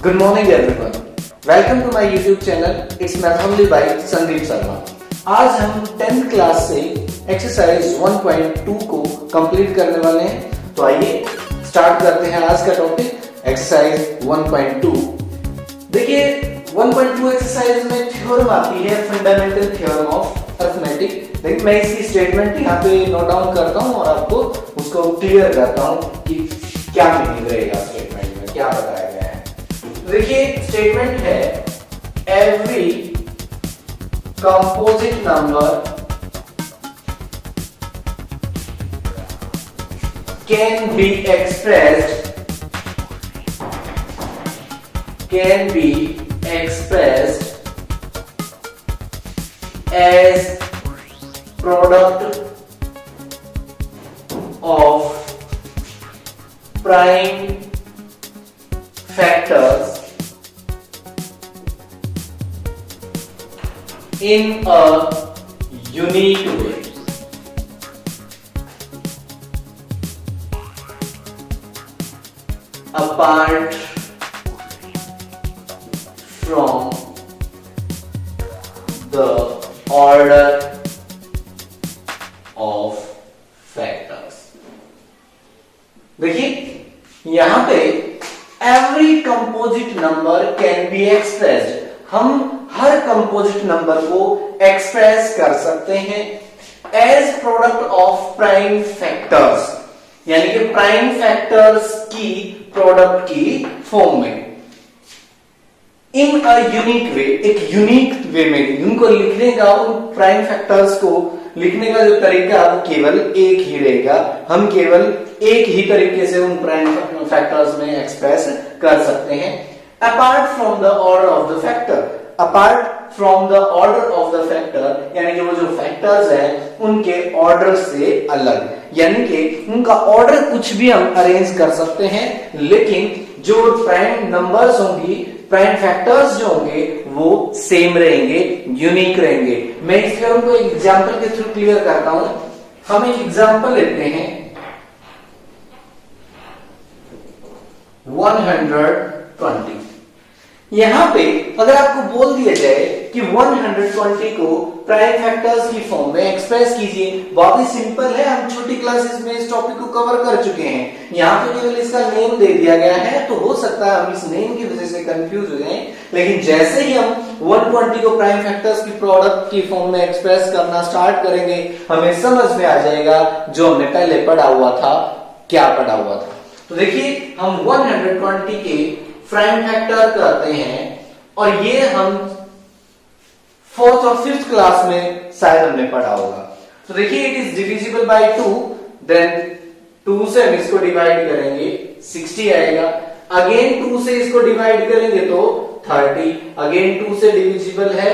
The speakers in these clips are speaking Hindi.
Good morning everyone. Welcome to my YouTube channel. It's Mathematics by Sandeep Sharma. आज हम 10th क्लास से एक्सरसाइज 1.2 को कंप्लीट करने वाले हैं. तो आइए स्टार्ट करते हैं आज का टॉपिक एक्सरसाइज 1.2. देखिए 1.2 एक्सरसाइज में थ्योरम आती है फंडामेंटल थ्योरम ऑफ अरिथमेटिक. देखिए मैं इसकी स्टेटमेंट यहाँ पे नोट डाउन करता हूँ और आपको उसको क्लियर करता हूँ कि क्या मीनिंग रहेगा स्टेटमेंट में, क्या बताया गया है. देखिए स्टेटमेंट है every composite number can B expressed as product of prime factors in a unique way. Apart from the order of factors. देखिए यहां पे every composite number can be expressed. हम हर कंपोजिट नंबर को एक्सप्रेस कर सकते हैं as product of prime factors, यानी कि प्राइम फैक्टर्स की प्रोडक्ट की फॉर्म में. इन अ यूनिक वे, एक यूनिक वे में उनको लिखने का, उन प्राइम फैक्टर्स को लिखने का जो तरीका वो केवल एक ही रहेगा. हम केवल एक ही तरीके से उन प्राइम फैक्टर्स में एक्सप्रेस कर सकते हैं. Apart from the order of the factor, apart from the order of the factor, यानी कि वो जो फैक्टर्स हैं उनके ऑर्डर से अलग, यानी कि उनका ऑर्डर कुछ भी हम अरेंज कर सकते हैं, लेकिन जो प्राइम नंबर्स होंगी, प्राइम फैक्टर्स जो होंगे वो सेम रहेंगे, यूनिक रहेंगे. मैं इस थ्योरम को एक एग्जांपल के थ्रू क्लियर करता हूं. हम एक एग्जांपल लेते हैं 120. यहां पे अगर आपको बोल दिया जाए कि 120 को प्राइम फैक्टर्स की फॉर्म में एक्सप्रेस कीजिए, बहुत ही सिंपल है. हम छोटी क्लासेस में इस टॉपिक को कवर कर चुके हैं. यहां पे केवल इसका नेम दे दिया गया है, तो हो सकता है हम इस नेम की वजह से कंफ्यूज हो जाएं. लेकिन जैसे ही हम 120 को प्राइम फैक्टर्स की प्रोडक्ट की फॉर्म में एक्सप्रेस करना स्टार्ट करेंगे, हमें समझ में आ जाएगा जो हमने पहले पढ़ा हुआ था क्या पढ़ा हुआ था. तो देखिए हम 120 के प्राइम फैक्टर करते हैं और ये हम 4th और 5th क्लास में शायद हमने पढ़ा होगा. तो देखिए it is divisible by 2, then 2 से हम इसको डिवाइड करेंगे 60 आएगा. अगेन 2 से इसको डिवाइड करेंगे तो 30. अगेन 2 से डिविजिबल है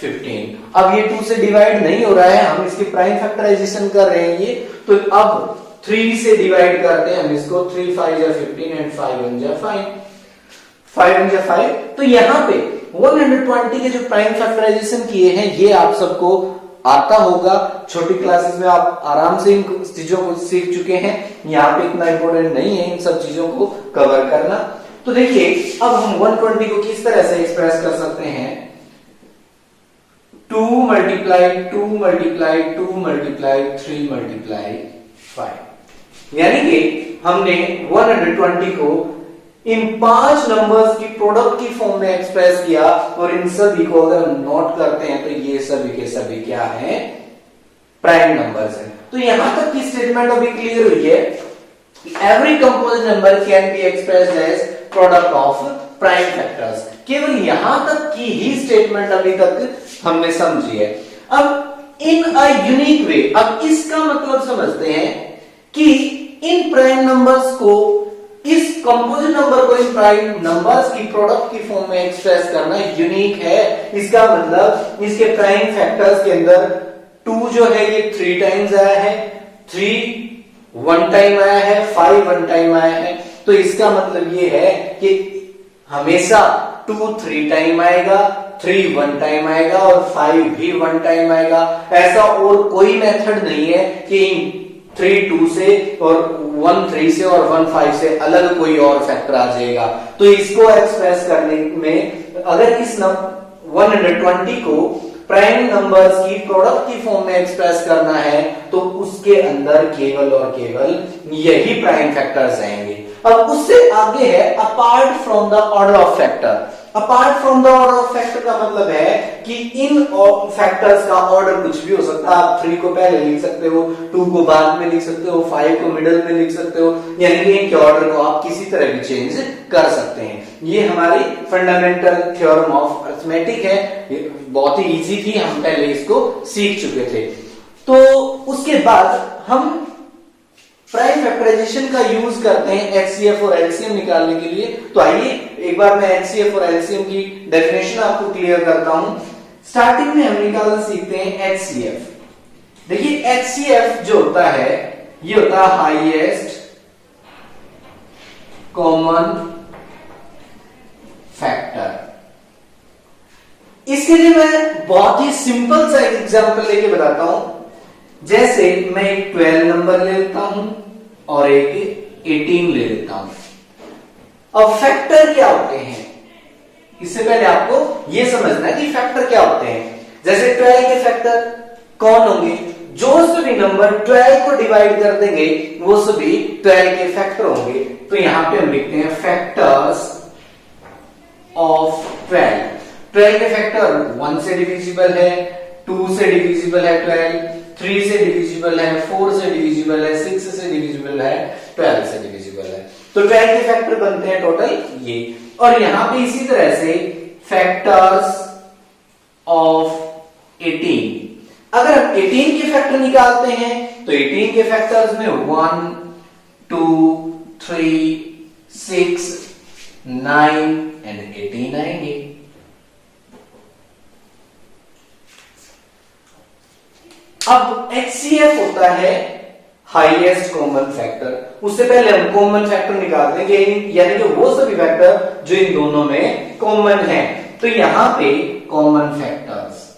15. अब ये 2 से डिवाइड नहीं हो रहा है, हम इसकी प्राइम फैक्टराइजेशन कर रहे हैं ये, तो अब 3 से डिवाइड करते हैं हम इसको. 3 5 या 15 एंड 5 1 जा 5 1 जा 5. तो यहां पे 120 के जो प्राइम फैक्टराइजेशन किए हैं ये आप सबको आता होगा. छोटी क्लासेस में आप आराम से इन चीजों को सीख चुके हैं. यहाँ पे इतना इंपॉर्टेंट नहीं है इन सब चीजों को कवर करना. तो देखिए अब हम 120 को किस तरह से एक्सप्रेस कर सकते हैं. 2 मल्टीप्लाई 2 मल्टीप्लाई 2 मल्टीप्लाई 3 मल्टीप्लाई 5, यानी कि हमने 120 को इन 5 नंबर्स की प्रोडक्ट की फॉर्म में एक्सप्रेस किया. और इन सभी को अगर हम नोट करते हैं तो ये सभी के सभी क्या हैं, प्राइम नंबर्स हैं. तो यहां तक की स्टेटमेंट अभी क्लियर हुई है. Every composite number can be expressed as product of prime factors. केवल यहां तक की ही स्टेटमेंट अभी तक हमने समझी है. अब इन अ यूनिक वे, अब इसका मतलब समझते हैं कि इन प्राइम नंबर्स को, इस कंपोजिट नंबर को इन प्राइम नंबर्स की प्रोडक्ट की फॉर्म में एक्सप्रेस करना यूनिक है. इसका मतलब इसके प्राइम फैक्टर्स के अंदर 2 जो है ये 3 टाइम्स आया है, 3 1 टाइम आया है, 5 1 टाइम आया है. तो इसका मतलब ये है कि हमेशा 2 3 टाइम आएगा, 3 1 टाइम आएगा और 5 भी 1 टाइम आएगा. ऐसा और कोई मेथड नहीं है कि 3 2 से और 1 3 से और 1 5 से अलग कोई और फैक्टर आ जाएगा। तो इसको एक्सप्रेस करने में अगर इस 120 को प्राइम नंबर्स की प्रोडक्ट की फॉर्म में एक्सप्रेस करना है तो उसके अंदर केवल और केवल यही प्राइम फैक्टर्स आएंगे। अब उससे आगे है apart from the order of factor. Apart from the order of factor का मतलब है कि इन फैक्टर्स का ऑर्डर कुछ भी हो सकता है। आप 3 को पहले लिख सकते हो, 2 को बाद में लिख सकते हो, 5 को मिडिल में लिख सकते हो, यानी कि इनके ऑर्डर को आप किसी तरह भी चेंज कर सकते हैं। ये हमारी फंडामेंटल थ्योरम ऑफ अरिथमेटिक है, बहुत ही इजी थी, हम पहले इसको सीख चुके थे। तो उसके बाद हम प्राइम फैक्टराइजेशन का यूज करते हैं एचसीएफ और एलसीएम निकालने के लिए। तो आइए एक बार मैं एचसीएफ और एलसीएम की डेफिनेशन आपको क्लियर करता हूं। स्टार्टिंग में हम निकालना सीखते हैं एचसीएफ। देखिए एचसीएफ जो होता है ये होता है हाईएस्ट कॉमन फैक्टर। इसके लिए मैं बहुत ही सिंपल सा एक एग्जांपल लेके बताता हूं। जैसे मैं एक 12 नंबर ले लेता हूं और एक 18 ले लेता हूं। अब फैक्टर क्या होते हैं, इससे पहले आपको यह समझना है कि फैक्टर क्या होते हैं। जैसे 12 के फैक्टर कौन होंगे, जो सभी नंबर 12 को डिवाइड कर देंगे वो सभी 12 के फैक्टर होंगे। तो यहां पे हम लिखते हैं फैक्टर्स ऑफ 12। 12 के फैक्टर 1 से डिविजिबल है, 2 से डिविजिबल है 12, 3 से डिविजिबल है, 4 से डिविजिबल है, 6 से डिविजिबल है, 12 से डिविजिबल है। तो 12 के फैक्टर बनते हैं टोटल ये। और यहां पे इसी तरह से फैक्टर्स ऑफ 18। अगर हम 18 के फैक्टर निकालते हैं तो 18 के फैक्टर्स में 1 2 3 6 9 एंड 18 आएंगे। अब HCF होता है हाईएस्ट कॉमन फैक्टर। उससे पहले हम कॉमन फैक्टर निकाल देंगे, यानी कि वो सभी फैक्टर जो इन दोनों में कॉमन है। तो यहां पे कॉमन फैक्टर्स,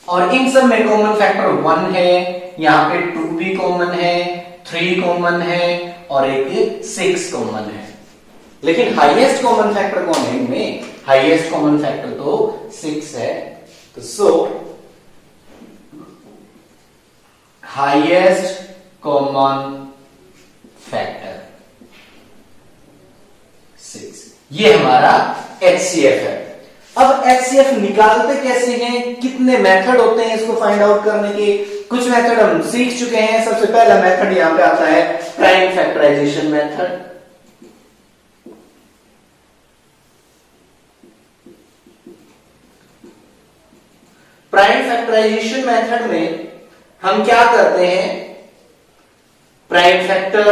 और इन सब में कॉमन फैक्टर 1 है, यहां पे 2 भी कॉमन है, 3 कॉमन है और एक 6 कॉमन है। लेकिन हाईएस्ट कॉमन फैक्टर कौन है इनमें? हाईएस्ट कॉमन फैक्टर तो 6 है। तो सो हाईएस्ट कॉमन फैक्टर 6, ये हमारा HCF है। अब HCF निकालते कैसे हैं, कितने मेथड होते हैं इसको फाइंड आउट करने के? कुछ मेथड हम सीख चुके हैं। सबसे पहला मेथड यहां पे आता है prime factorization method. Prime factorization method में हम क्या करते हैं, प्राइम फैक्टर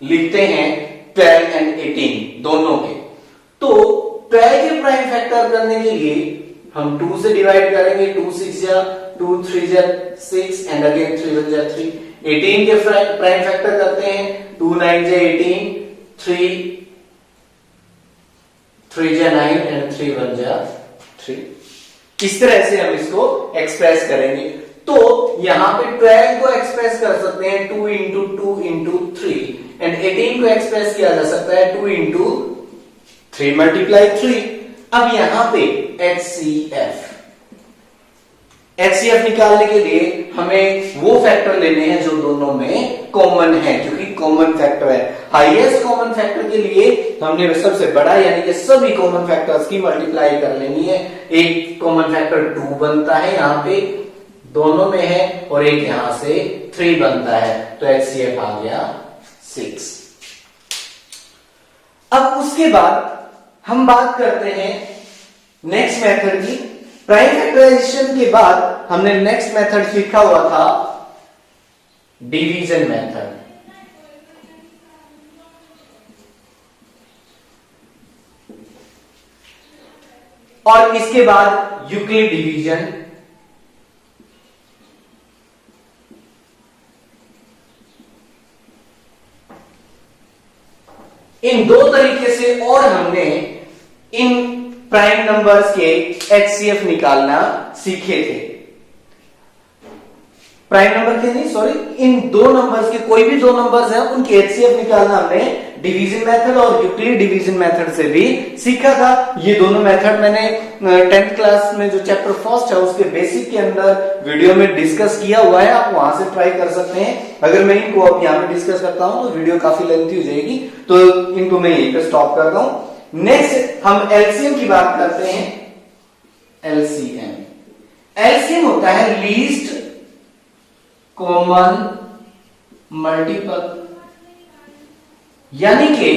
लिखते हैं 12 एंड 18 दोनों के। तो 12 के प्राइम फैक्टर करने के लिए हम 2 से डिवाइड करेंगे, 2 6 जा 2 3 जा 6 एंड अगेन 3 1 जा 3। 18 के प्राइम फैक्टर करते हैं 2 9 जा 18, 3 जा 9 एंड 3 1 जा 3। इस तरह से हम इसको एक्सप्रेस करेंगे। तो यहां पे 12 को एक्सप्रेस कर सकते हैं 2 इंटू 2 इंटू 3 एंड 18 को एक्सप्रेस किया जा सकता है 2 इंटू 3 मल्टीप्लाई 3। अब यहां पे HCF निकालने के लिए हमें वो फैक्टर लेने हैं जो दोनों में कॉमन है, क्योंकि कॉमन फैक्टर है। हाईएस्ट कॉमन फैक्टर के लिए हमने सबसे बड़ा यानी कि सभी कॉमन फैक्टर्स की मल्टीप्लाई कर लेनी है। एक कॉमन फैक्टर 2 बनता है, यहां पे दोनों में है, और एक यहां से 3 बनता है। तो HCF आ गया 6। अब उसके बाद हम बात करते हैं नेक्स्ट मेथड की। प्राइम फैक्टराइजेशन के बाद हमने नेक्स्ट मेथड सीखा हुआ था डिवीजन मेथड। और इसके बाद यूक्लिड डिवीजन। इन दो तरीके से और हमने इन प्राइम नंबर्स के HCF निकालना सीखे थे। प्राइम नंबर के नहीं, सॉरी, इन दो नंबर्स के कोई भी दो नंबर्स हैं उनके एचसीएफ निकालना हमने डिवीजन मेथड और यूक्लिड डिवीजन मेथड से भी सीखा था। ये दोनों मेथड मैंने 10th क्लास में जो चैप्टर फर्स्ट है उसके बेसिक के अंदर वीडियो में डिस्कस किया हुआ है, आप वहां से ट्राई कर सकते हैं। अगर मैं इनको अब यहाँ पे डिस्कस करता हूं तो वीडियो काफी लेंथी हो जाएगी, तो इनको मैं यहीं पे स्टॉप करता हूं। नेक्स्ट हम एलसीएम की बात करते हैं। एलसीएम होता है लीस्ट कॉमन मल्टीपल, यानी कि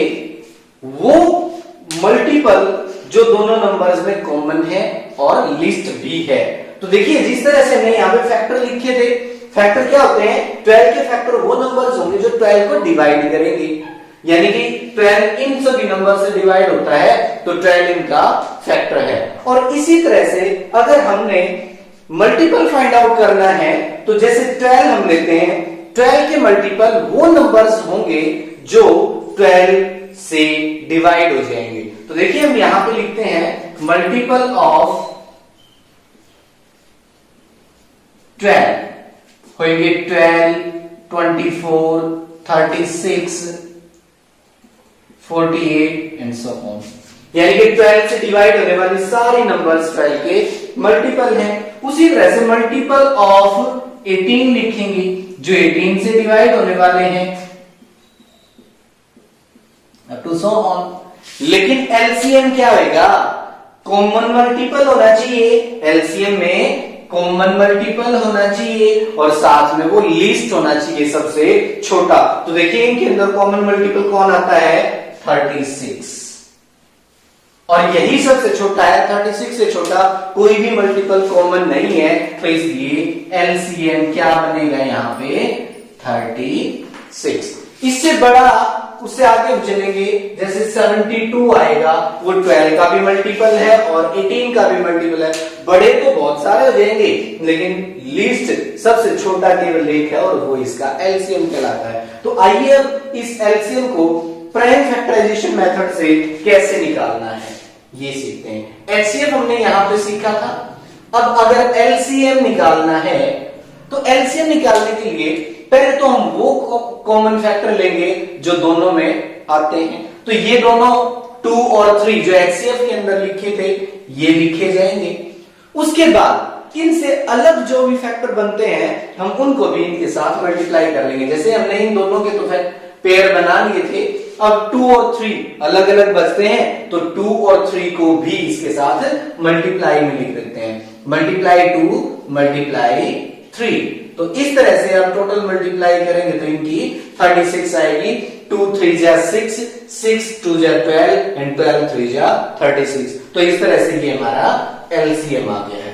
वो मल्टीपल जो दोनों नंबर्स में कॉमन है और लिस्ट भी है। तो देखिए जिस तरह से हमने यहां पे फैक्टर लिखे थे, फैक्टर क्या होते हैं, 12 के फैक्टर वो नंबर्स होंगे जो 12 को डिवाइड करेंगे, यानी कि 12 इन सभी नंबर से डिवाइड होता है तो 12 इनका फैक्टर है। और इसी तरह से अगर हमने मल्टीपल फाइंड आउट करना है तो जैसे 12 हम लेते हैं, 12 के मल्टीपल वो नंबर्स होंगे जो 12 से डिवाइड हो जाएंगे। तो देखिए हम यहां पे लिखते हैं मल्टीपल ऑफ 12 होंगे 12, 24, 36, 48 एंड सो ऑन, यानी कि 12 से डिवाइड होने वाली सारी नंबर्स 12 के मल्टीपल हैं। उसी तरह से मल्टीपल ऑफ 18 लिखेंगे जो 18 से डिवाइड होने वाले हैं, अप टू सो ऑन। लेकिन एलसीएम क्या होगा, कॉमन मल्टीपल होना चाहिए, एलसीएम में कॉमन मल्टीपल होना चाहिए और साथ में वो लीस्ट होना चाहिए, सबसे छोटा। तो देखिए इनके अंदर कॉमन मल्टीपल कौन आता है, 36, और यही सबसे छोटा है। 36 से छोटा कोई भी मल्टीपल कॉमन नहीं है, तो इसलिए एलसीएम क्या बनेगा यहां पे 36। इससे बड़ा उससे आगे हम चलेंगे, जैसे 72 आएगा, वो 12 का भी मल्टीपल है और 18 का भी मल्टीपल है। बड़े तो बहुत सारे हो जाएंगे लेकिन लीस्ट सबसे छोटा केवल एक है और वो इसका एलसीएम कहलाता है। तो आइए अब इस एलसीएम को प्राइम फैक्टराइजेशन मेथड से कैसे निकालना है ये सीखते हैं। एचसीएफ हमने यहां पे सीखा था। अब अगर एलसीएम निकालना है तो एलसीएम निकालने के लिए पहले तो हम वो कॉमन फैक्टर लेंगे जो दोनों में आते हैं। तो ये दोनों 2 और 3 जो एचसीएफ के अंदर लिखे थे ये लिखे जाएंगे। उसके बाद इनसे अलग जो भी फैक्टर बनते हैं हम उनको भी इनके साथ मल्टीप्लाई कर लेंगे। जैसे हमने इन दोनों के तो पेयर बना लिए थे, अब 2 और 3 अलग अलग बचते हैं तो 2 और 3 को भी इसके साथ मल्टीप्लाई में लिख देते हैं, मल्टीप्लाई 2 मल्टीप्लाई 3। तो इस तरह से आप टोटल मल्टीप्लाई करेंगे तो इनकी 36 आएगी। 2 3 जा 6, 6 2 जा 12 एंड 12 3 जा 36। तो इस तरह से ये हमारा एलसीएम आ गया है।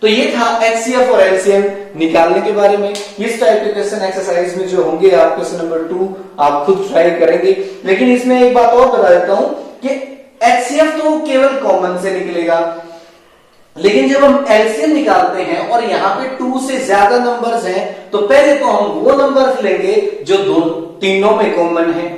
तो ये था एचसीएफ और एलसीएम निकालने के बारे में। इस टाइप के क्वेश्चन एक्सरसाइज में जो होंगे आप क्वेश्चन नंबर 2 आप खुद ट्राई करेंगे। लेकिन इसमें एक बात और बता देता हूं कि एचसीएफ तो केवल कॉमन से निकलेगा, लेकिन जब हम एलसीएम निकालते हैं और यहाँ पे 2 से ज्यादा नंबर्स हैं तो पहले तो हम वो नंबर्स लेंगे जो तीनों में कॉमन है,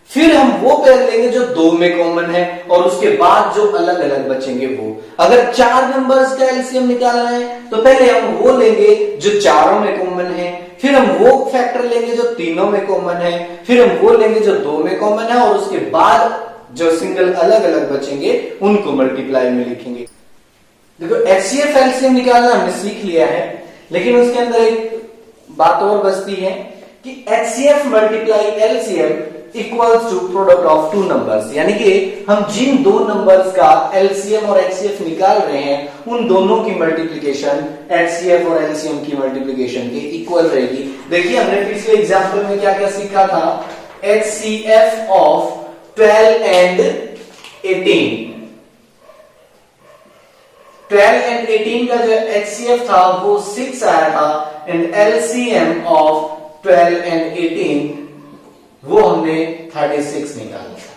फिर हम वो पेयर लेंगे जो 2 में कॉमन है और उसके बाद जो अलग अलग बचेंगे वो। अगर 4 नंबर्स का एलसीएम निकालना है तो पहले हम वो लेंगे जो चारों में कॉमन है, फिर हम वो फैक्टर लेंगे जो तीनों में कॉमन है, फिर हम वो लेंगे जो 2 में कॉमन है और उसके बाद जो सिंगल अलग अलग बचेंगे उनको मल्टीप्लाई में लिखेंगे। देखो एचसीएफ एलसीएम निकालना हमने सीख लिया है, लेकिन उसके अंदर एक बात और बचती है कि HCF multiply LCM equals to product of 2 numbers, यानी कि हम जिन 2 नंबर्स का एलसीएम और एचसीएफ निकाल रहे हैं उन दोनों की मल्टीप्लिकेशन एचसीएफ और एलसीएम की मल्टीप्लिकेशन के इक्वल रहेगी। देखिए हमने पिछले एग्जांपल में क्या क्या सीखा था, एचसीएफ ऑफ 12 एंड 18। 12 एंड 18 का जो एचसीएफ था वो 6 आया था एंड एलसीएम ऑफ 12 एंड 18 वो हमने 36 निकाला था।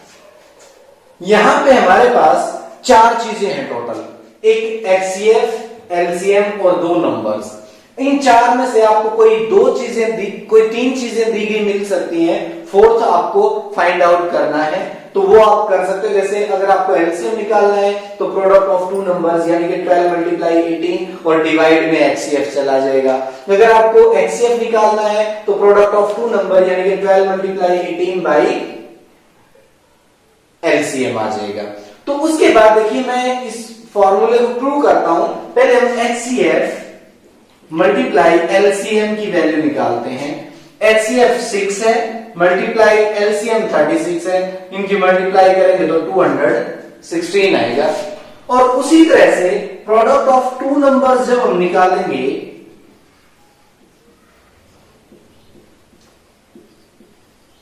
यहां पे हमारे पास 4 चीजें हैं टोटल, एक एचसीएफ, एलसीएम और 2 नंबर्स। इन 4 में से आपको कोई 2 चीजें कोई 3 चीजें दी गई मिल सकती हैं, फोर्थ आपको फाइंड आउट करना है तो वो आप कर सकते हो। जैसे अगर आपको एलसीएम निकालना है तो प्रोडक्ट ऑफ टू नंबर्स यानी कि 12 मल्टीप्लाई 18 और डिवाइड में एचसीएफ चला जाएगा। अगर आपको एचसीएफ निकालना है तो प्रोडक्ट ऑफ टू नंबर यानी कि 12 मल्टीप्लाई 18 बाई एलसीएम आ जाएगा। तो उसके बाद देखिए मैं इस फॉर्मूले को प्रूव करता हूं। पहले हम एचसीएफ मल्टीप्लाई एलसीएम की वैल्यू निकालते हैं। एचसीएफ 6 है, मल्टीप्लाई एलसीएम 36 है, इनकी मल्टीप्लाई करेंगे तो 216 आएगा। और उसी तरह से प्रोडक्ट ऑफ टू नंबर्स जब हम निकालेंगे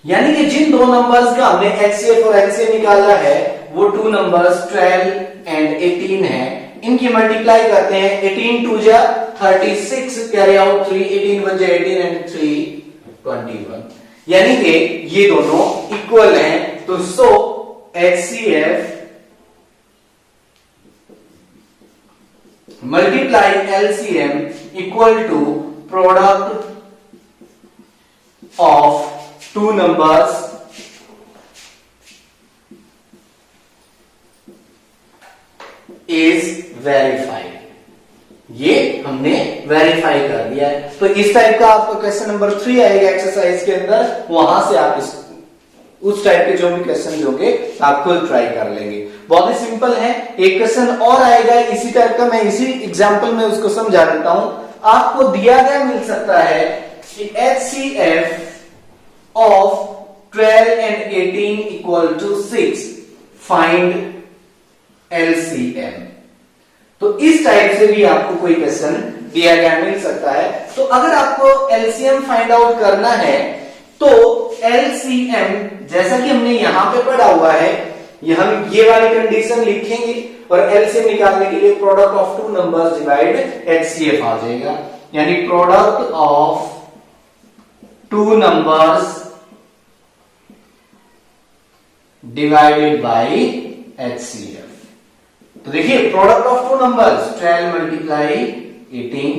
यानी कि जिन दो नंबर्स का हमने एचसीएफ और एलसीएम निकाला है वो टू नंबर्स 12 एंड 18 है, इनकी मल्टीप्लाई करते हैं। 18 टू जा 36, कैरी आउट 3, 18 वन जा 18 एंड 3 21, यानी कि ये दोनों इक्वल हैं। तो so HCF multiply LCM equal to product of two numbers is verified. ये हमने वेरीफाई कर दिया है। तो इस टाइप का आपका क्वेश्चन नंबर 3 आएगा एक्सरसाइज के अंदर, वहां से आप उस टाइप के जो भी क्वेश्चन होंगे आप खुद ट्राई कर लेंगे। बहुत ही सिंपल है। एक क्वेश्चन और आएगा इसी टाइप का, मैं इसी एग्जांपल में उसको समझा देता हूं। आपको दिया गया मिल सकता है कि HCF of 12 and 18 equal to 6, find LCM. तो इस टाइप से भी आपको कोई क्वेश्चन दिया गया मिल सकता है। तो अगर आपको एलसीएम फाइंड आउट करना है तो एलसीएम जैसा कि हमने यहां पे पढ़ा हुआ है, हम ये वाली कंडीशन लिखेंगे और एलसीएम निकालने के लिए product of two numbers divide HCF आ जाएगा, यानी product of two numbers divided by HCF. तो देखिए product of two numbers 12 multiply 18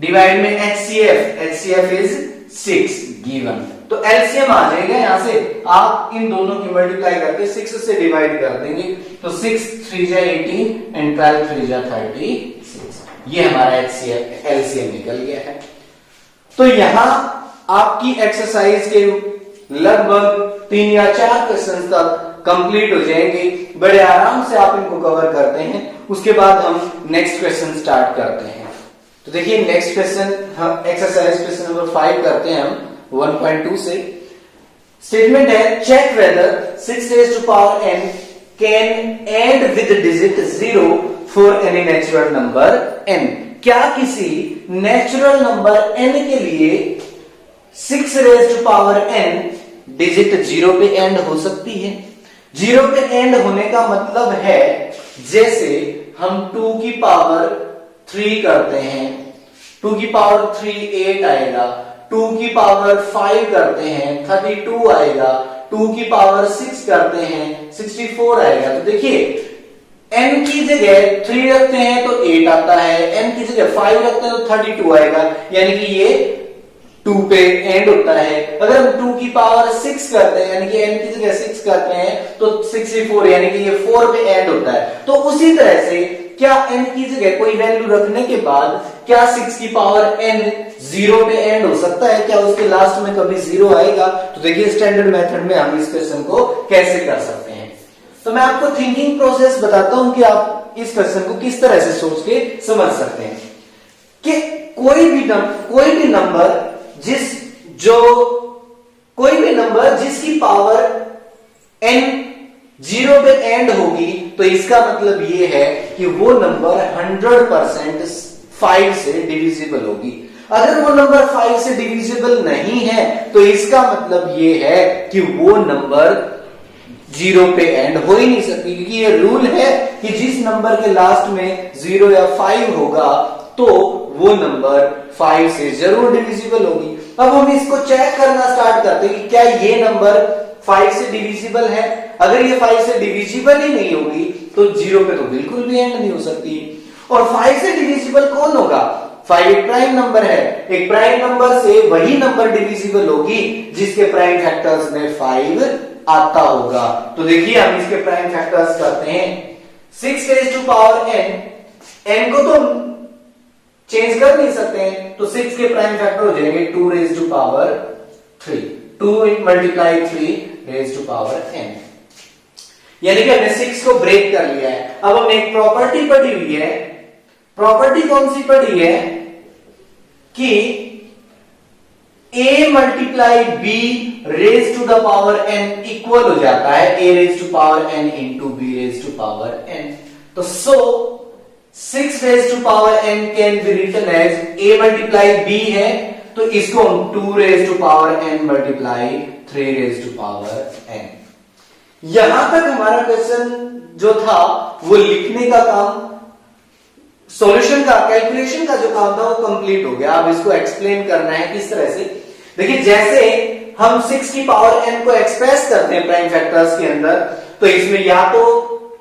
divide में एचसीएफ इज 6 गिवन। तो एलसीएम आ जाएगा, यहां से आप इन दोनों की मल्टीप्लाई करके 6 से डिवाइड कर देंगे तो 6 3 जा 18 एंड 12 3 जा 36। ये हमारा एलसीएम निकल गया है। तो यहां आपकी एक्सरसाइज के लगभग 3 या 4 क्वेश्चन तक कंप्लीट हो जाएंगे। बड़े आराम से आप इनको कवर करते हैं। उसके बाद हम नेक्स्ट क्वेश्चन स्टार्ट करते हैं। तो देखिए नेक्स्ट क्वेश्चन हम एक्सरसाइज क्वेश्चन नंबर 5 करते हैं हम 1.2 से। स्टेटमेंट है check whether 6 raised to power n can end with digit 0 for any natural number n। क्या किसी नेचुरल नंबर n के लिए 6 raised to power n digit 0 पे एंड हो सकती है? 0 पे एंड होने का मतलब है जैसे हम 2 की पावर 3 करते हैं, 2 की पावर 3 8 आएगा, 2 की पावर 5 करते हैं 32 आएगा, 2 की पावर 6 करते हैं 64 आएगा। तो देखिए n की जगह 3 रखते हैं तो 8 आता है, n की जगह 5 रखते हैं तो 32 आएगा, यानी कि ये 2 पे एंड होता है। अगर हम 2 की पावर 6 करते हैं यानी कि n की जगह 6 करते हैं तो 64 यानी कि ये 4 पे एंड होता है। तो उसी तरह से क्या n की जगह कोई वैल्यू रखने के बाद क्या 6 की पावर n 0 पे एंड हो सकता है? क्या उसके लास्ट में कभी 0 आएगा? तो देखिए स्टैंडर्ड मेथड में हम इस क्वेश्चन को कैसे कर सकते हैं। तो मैं आपको थिंकिंग प्रोसेस बताता हूं कि आप इस क्वेश्चन को किस तरह से सोच के समझ सकते हैं कि कोई भी नंबर जिसकी पावर n 0 पे एंड होगी तो इसका मतलब ये है कि वो नंबर 100% 5 से डिविजिबल होगी। अगर वो नंबर 5 से डिविजिबल नहीं है तो इसका मतलब ये है कि वो नंबर 0 पे एंड हो ही नहीं सकती, क्योंकि ये रूल है कि जिस नंबर के लास्ट में 0 या 5 होगा तो वो नंबर 5 से जरूर डिविजिबल होगी। अब हम इसको चेक करना स्टार्ट करते हैं कि क्या ये नंबर 5 से डिविजिबल है। अगर ये 5 से डिविजिबल ही नहीं होगी तो 0 पे तो बिल्कुल भी एंड नहीं हो सकती। और 5 से डिविजिबल कौन होगा? 5 एक प्राइम नंबर है, एक प्राइम नंबर से वही नंबर डिविजिबल होगी जिसके प्राइम फैक्टर्स में 5 आता होगा। तो देखिए हम इसके प्राइम फैक्टर्स करते हैं। 6 raise to power n, n को तो चेंज कर नहीं सकते हैं, तो 6 के प्राइम फैक्टर हो जाएंगे 2 raise to power 3, 2 multiply 3 raise to power n, यानी कि हमने 6 को ब्रेक कर लिया है। अब हमने एक प्रॉपर्टी पढ़ी हुई है, प्रॉपर्टी कौन सी पढ़ी है कि a multiply b raise to the power n equal हो जाता है a raise to power n into b raise to power n। तो 6 raise to power n can be written as a multiply b है, तो इसको हम 2 raise to power n multiply 3 raise to power n। यहां तक हमारा क्वेश्चन जो था वो लिखने का काम, सॉल्यूशन का, कैलकुलेशन का जो काम था वो कंप्लीट हो गया। अब इसको एक्सप्लेन करना है किस तरह से। देखिए जैसे हम 6 की पावर n को एक्सप्रेस करते हैं प्राइम फैक्टर्स के अंदर, तो इसमें या तो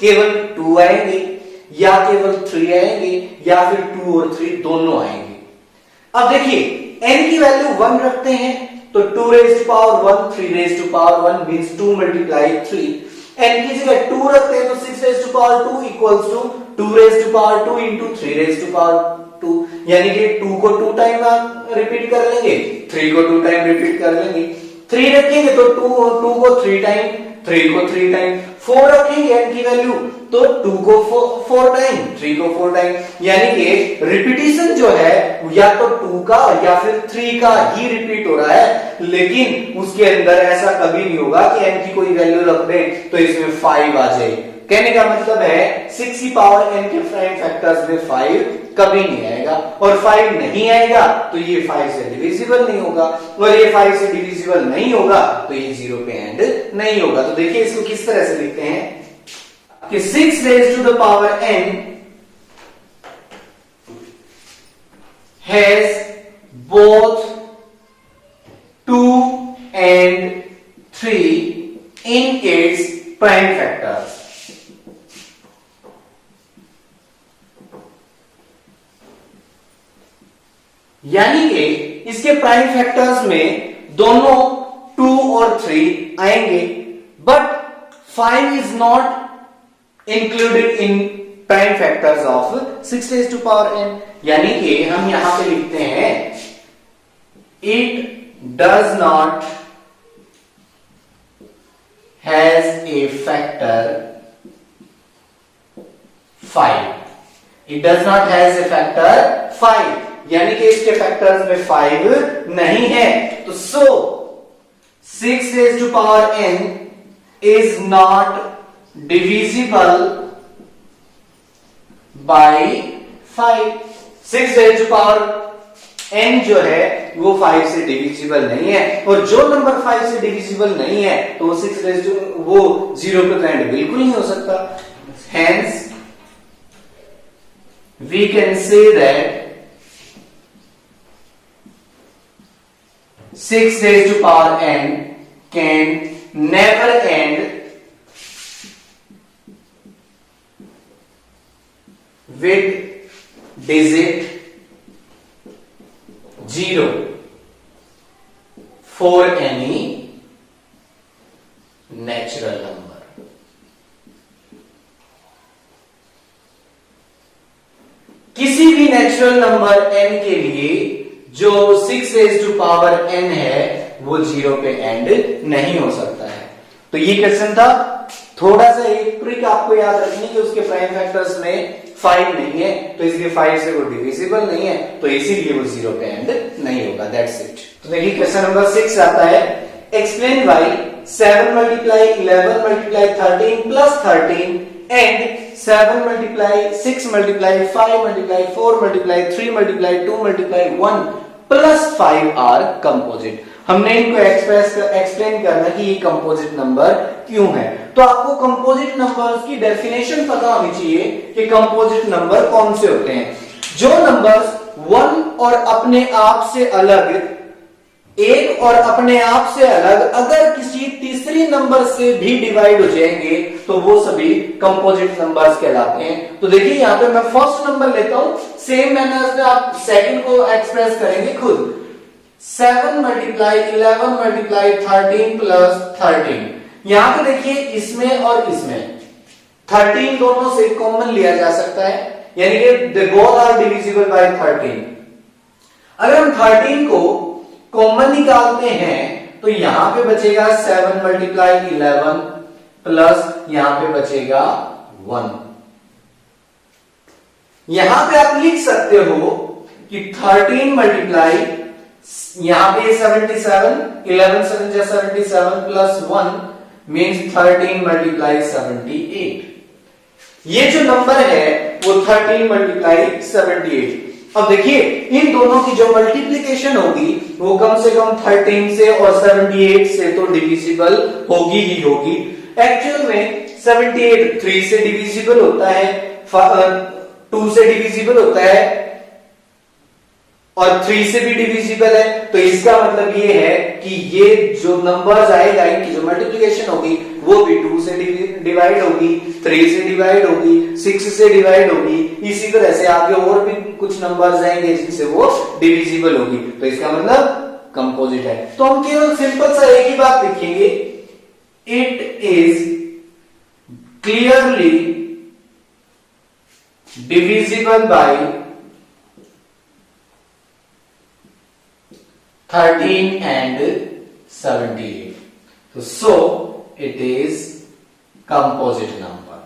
केवल 2 आएंगे या केवल 3 आएंगे या फिर 2 और 3 दोनों आएंगे। अब देखिए n की वैल्यू 1 रखते हैं, तो 2 raise to power 1 3 raise to power 1 means 2 multiply 3। n की जगह 2 रखते हैं तो 6 raise to power 2 equals to 2 raise to power 2 into 3 raise to power 2, यानी कि 2 को 2 टाइम रिपीट कर लेंगे, 3 को 2 टाइम रिपीट कर लेंगे। 3 रखेंगे तो 2 को 3 टाइम, 3 को 3 टाइम। 4 रखेंगे n की वैल्यू तो 2 को 4 टाइम, 3 को 4 टाइम, यानी कि रिपीटिशन जो है या तो 2 का या फिर 3 का ही रिपीट हो रहा है, लेकिन उसके अंदर ऐसा कभी नहीं होगा कि n की कोई वैल्यू रख दे तो इसमें 5 आ जाए। कहने का मतलब है 6 की पावर n के प्राइम फैक्टर्स में 5 कभी नहीं आएगा, और 5 नहीं आएगा तो ये 5 से डिविजिबल नहीं होगा, और ये 5 से डिविजिबल नहीं होगा तो ये 0 पे एंड नहीं होगा। तो देखिए इसको किस तरह से लिखते हैं कि 6 raise to the power n has both 2 and 3 in its prime factors। यानी कि इसके प्राइम फैक्टर्स में दोनों 2 और 3 आएंगे, but 5 is not included in prime factors of 6 raise to power n। यानी कि हम यहां पे लिखते हैं it does not has a factor 5। It does not has a factor 5, यानी कि इसके फैक्टर्स में 5 नहीं है। तो 6 raise to power n is not divisible by 5। 6 raise to power n जो है वो 5 से डिविजिबल नहीं है, और जो नंबर 5 से डिविजिबल नहीं है तो वो 6 रेज टू वो 0 पे एंड बिल्कुल नहीं हो सकता। Hence we can say that 6 raised to power n can never end with digit 0 for any natural number। किसी भी नेचुरल नंबर n के लिए जो 6 रेज टू पावर n है वो 0 पे एंड नहीं हो सकता है। तो ये क्वेश्चन था। थोड़ा सा एक ट्रिक आपको याद रखनी कि उसके प्राइम फैक्टर्स में 5 नहीं है, तो इसलिए 5 से वो डिविजिबल नहीं है, तो इसीलिए वो 0 पे एंड नहीं होगा। That's it. तो देखिए क्वेश्चन नंबर 6 आता है, explain why 7 multiply 11 multiply 13 plus 13 and 7 multiply 6 multiply 5 multiply 4 multiply 3 multiply 2 multiply 1 plus 5 are composite. हमने इनको एक्सप्लेन करना कि ये कंपोजिट नंबर क्यों है। तो आपको कंपोजिट नंबर्स की डेफिनेशन पता होनी चाहिए कि कंपोजिट नंबर कौन से होते हैं। जो नंबर्स 1 और अपने आप से अलग एक और अपने आप से अलग अगर किसी तीसरी नंबर से भी डिवाइड हो जाएंगे तो वो सभी कंपोजिट नंबर्स कहलाते हैं। तो देखिए यहां पे मैं फर्स्ट नंबर लेता हूं, सेम मैनर में आप सेकंड को एक्सप्रेस करेंगे खुद। 7 मल्टीप्लाई 11 मल्टीप्लाई 13 प्लस 13। यहां पे देखिए इसमें और इसमें 13 दोनों से कॉमन लिया जा सकता है, यानी कि they both are divisible by 13। अगर हम 13 को कॉमन निकालते हैं तो यहां पे बचेगा 7 मल्टीप्लाई 11 प्लस यहां पे बचेगा 1। यहां पे आप लिख सकते हो कि 13 मल्टीप्लाई यहां पे 77, 11 7 जा 77 प्लस 1 मीन्स 13 मल्टीप्लाई 78। ये जो नंबर है वो 13 मल्टीप्लाई 78। अब देखिए इन दोनों की जो मल्टीप्लिकेशन होगी वो कम से कम 13 से और 78 से तो डिविजिबल होगी ही होगी। एक्चुअल में 78 3 से डिविजिबल होता है, 2 से डिविजिबल होता है और 3 से भी डिविजिबल है। तो इसका मतलब ये है कि ये जो नंबर्स आएगा इनकी जो मल्टीप्लिकेशन होगी वो भी 2 से डिवाइड होगी, 3 से डिवाइड होगी, 6 से डिवाइड होगी। इसी तरह से आगे और भी कुछ नंबर्स आएंगे जिनसे वो डिविजिबल होगी। तो इसका मतलब कंपोजिट है। तो हम केवल सिंपल सा एक ही बात लिखेंगे, it is clearly divisible by 13 and 78. So it is composite number.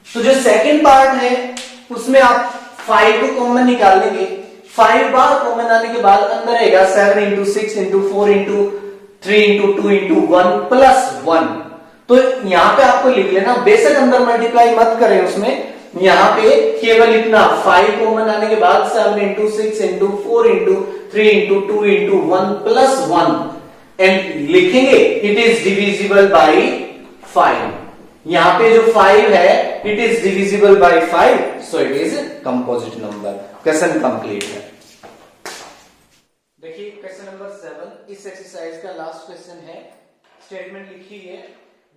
तो जो सेकंड पार्ट है उसमें आप 5 को कॉमन निकाल लेंगे। 5 बार कॉमन आने के बाद अंदर आएगा 7 into 6 into 4 into 3 into 2 into 1 plus 1। तो यहां पे आपको लिख लेना, बेशक अंदर मल्टीप्लाई मत करें उसमें, यहां पे केवल इतना 5 कॉमन आने के बाद 7 into 6 into 4 into 3 into 2 into 1 plus 1 and लिखेंगे इट इज डिविजिबल बाय 5। यहां पे जो 5 है it is divisible by 5, so it is composite number. Question complete है। देखिए क्वेश्चन नंबर 7 इस एक्सरसाइज का लास्ट क्वेश्चन है। स्टेटमेंट लिखी है,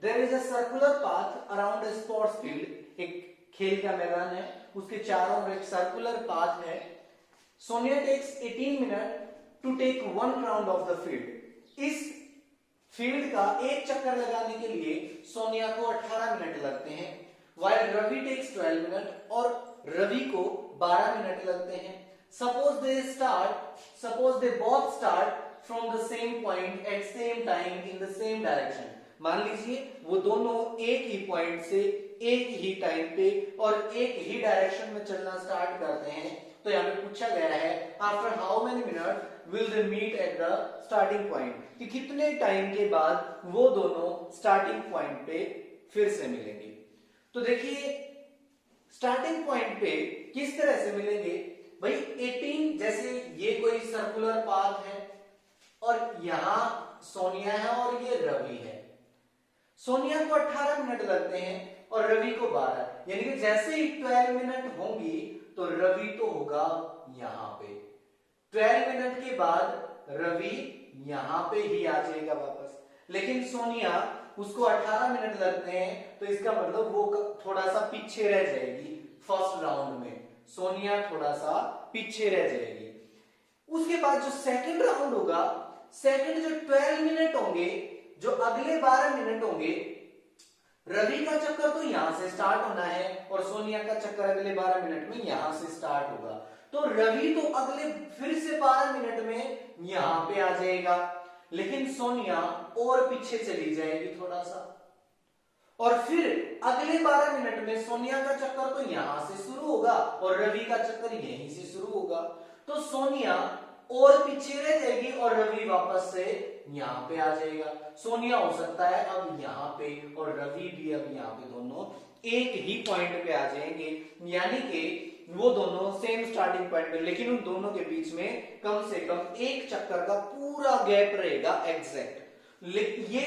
there is a circular path around a sports field. एक खेल का मैदान है, उसके चारों ओर एक सर्कुलर पाथ है। Sonia takes 18 minute to take 1 round of the field. इस फील्ड का एक चक्कर लगाने के लिए सोनिया को 18 मिनट लगते हैं, व्हाइल रवि टेक्स 12 मिनट और रवि को 12 मिनट लगते हैं। Suppose they both start from the same point at same time in the same direction. मान लीजिए वो दोनों एक ही पॉइंट से एक ही टाइम पे और एक ही डायरेक्शन में चलना स्टार्ट करते हैं। तो यहाँ पे पूछा गया है after how many minute will they meet at the starting point, कि कितने टाइम के बाद वो दोनों स्टार्टिंग पॉइंट पे फिर से मिलेंगे। तो देखिए स्टार्टिंग पॉइंट पे किस तरह से मिलेंगे भाई, 18 जैसे ये कोई सर्कुलर पाथ है और यहां सोनिया है और ये रवि है। सोनिया को 18 मिनट लगते हैं और रवि को 12, यानी कि जैसे ही 12 मिनट होंगी तो रवि तो होगा यहां पे। 12 मिनट के बाद रवि यहां पे ही आ जाएगा वापस, लेकिन सोनिया उसको 18 मिनट लगते हैं तो इसका मतलब वो थोड़ा सा पीछे रह जाएगी। फर्स्ट राउंड में सोनिया थोड़ा सा पीछे रह जाएगी। उसके बाद जो सेकंड राउंड होगा, सेकंड जो 12 मिनट होंगे, जो अगले 12 मिनट होंगे, रवि का चक्कर तो यहां से स्टार्ट होना है और सोनिया का चक्कर अगले 12 मिनट में यहां से स्टार्ट होगा। तो रवि तो अगले फिर से 12 मिनट में यहां पे आ जाएगा, लेकिन सोनिया और पीछे चली जाएगी थोड़ा सा, और फिर अगले 12 मिनट में सोनिया का चक्कर तो यहां से शुरू होगा और रवि का चक्कर यहीं से शुरू होगा। तो सोनिया और पीछे रह जाएगी और रवि वापस से यहां पे आ जाएगा। सोनिया हो सकता है अब यहां पे और रवि भी अब यहां पे, दोनों एक ही पॉइंट पे आ जाएंगे, यानी कि वो दोनों सेम स्टार्टिंग पॉइंट पे, लेकिन उन दोनों के बीच में कम से कम एक चक्कर का पूरा गैप रहेगा एग्जैक्ट। ये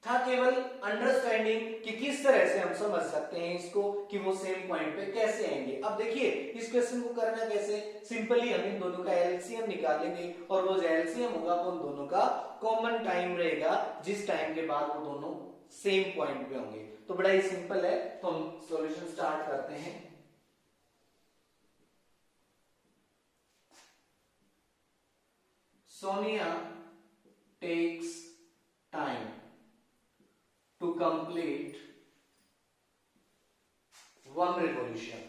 था केवल अंडरस्टैंडिंग कि किस तरह से हम समझ सकते हैं इसको कि वो सेम पॉइंट पे कैसे आएंगे। अब देखिए इस क्वेश्चन को करना कैसे, सिंपली हम इन दोनों का एलसीएम निकालेंगे और वो जो एलसीएम होगा वो उन दोनों का कॉमन टाइम रहेगा जिस टाइम के बाद वो दोनों सेम पॉइंट पे होंगे। तो बड़ा ही सिंपल है, तो हम सॉल्यूशन स्टार्ट करते हैं। Sonia takes time to complete one revolution,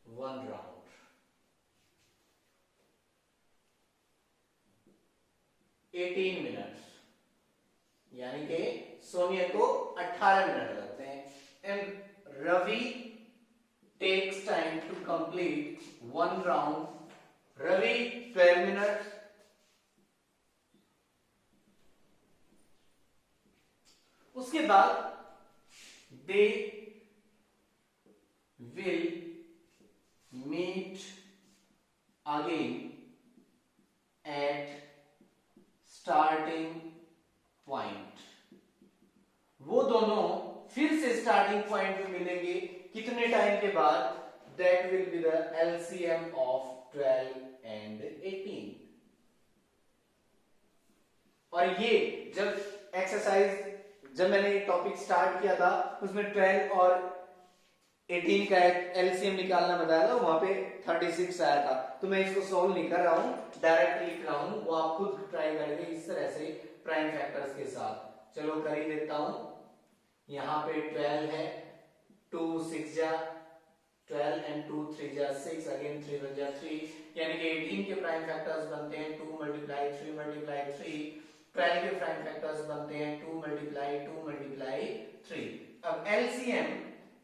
one round, 18 minutes, यानी कि सोनिया को 18 मिनट लगते हैं। And Ravi takes time to complete one round, Ravi 12 minute, उसके बाद they will meet again at starting point. वो दोनों फिर से स्टार्टिंग पॉइंट पे मिलेंगे कितने टाइम के बाद, that will be the LCM of 12 and 18। और ये जब एक्सरसाइज जब मैंने टॉपिक स्टार्ट किया था उसमें 12 और 18 का एलसीएम निकालना बताया था, वहां पे 36 आया था। तो मैं इसको सॉल्व नहीं कर रहा हूं, डायरेक्ट लिख रहा हूं, वो आप खुद ट्राई करेंगे इस तरह से प्राइम फैक्टर्स के साथ। चलो कर ही देता हूं। यहां पे 12 है, 2 6 जा 12 एंड 2 3 जा 6, अगेन 3 1 जा 3, यानी कि 18 के प्राइम फैक्टर्स बनते हैं 2 मल्टीप्लाई 3 मल्टीप्लाई 3, 12 के प्राइम फैक्टर्स बनते हैं 2 मल्टीप्लाई 2 मल्टीप्लाई 3। अब एलसीएम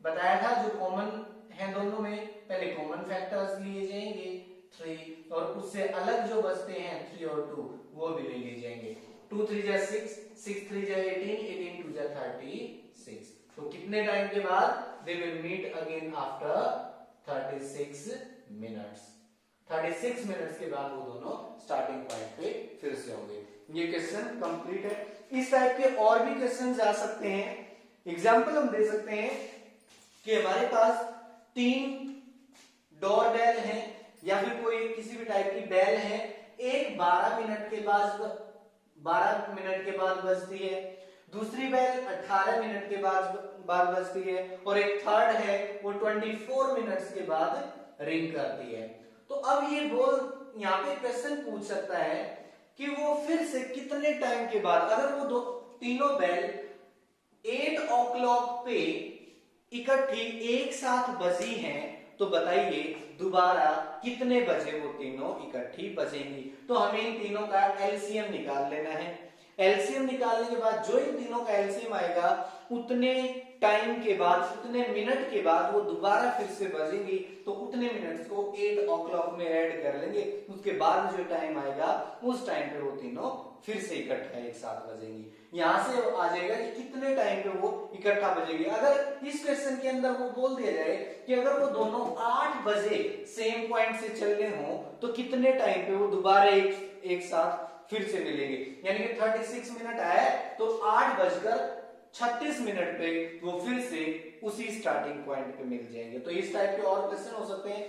बताया था जो कॉमन है दोनों में, पहले कॉमन फैक्टर्स लिए जाएंगे 3 और उससे अलग जो बचते हैं 3 और 2 वो भी ले लिए जाएंगे। 2 3 जा 6, 6 3 जा 18, 18 2 जा 36। तो कितने टाइम के बाद, they will meet again after 36 minutes. 36 minutes के बाद वो दोनों स्टार्टिंग पॉइंट पे फिर से होंगे। ये क्वेश्चन कंप्लीट है। इस टाइप के और भी क्वेश्चन आ सकते हैं। एग्जाम्पल हम दे सकते हैं कि हमारे पास 3 डोर बेल है या फिर कोई किसी भी टाइप की बेल है, एक 12 मिनट के बाद बजती है, दूसरी बेल 18 मिनट के बाद बजती है और एक थर्ड है वो 24 मिनट्स के बाद रिंग करती है। तो अब ये बोल यहाँ पे क्वेश्चन पूछ सकता है कि वो फिर से कितने टाइम के बाद, अगर वो तीनों बेल 8 o'clock पे इकट्ठी एक साथ बजी हैं तो बताइए दोबारा कितने बजे वो तीनों इकट्ठी बजेंगी। तो हमें इन तीनों का एलसीएम निकाल लेना है। एलसीएम निकालने के बाद जो इन तीनों का एलसीएम आएगा उतने टाइम के बाद, उतने मिनट के बाद वो दोबारा फिर से बजेंगी, तो उतने मिनट्स को 8 o'clock में ऐड कर लेंगे। उसके बाद जो टाइम आएगा उस टाइम पे वो तीनों फिर से इकट्ठा एक साथ बजेंगी। यहां से आ जाएगा कि कितने टाइम पे वो इकट्ठा बजेगी। अगर इस क्वेश्चन के अंदर वो बोल दिया जाए कि अगर वो दोनों 8 बजे सेम पॉइंट से चलने हो तो कितने टाइम पे वो दोबारा एक साथ फिर से मिलेंगे, यानी कि 36 मिनट आया तो 8:36 पे वो फिर से उसी स्टार्टिंग पॉइंट पे मिल जाएंगे। तो इस टाइप के और क्वेश्चन हो सकते हैं।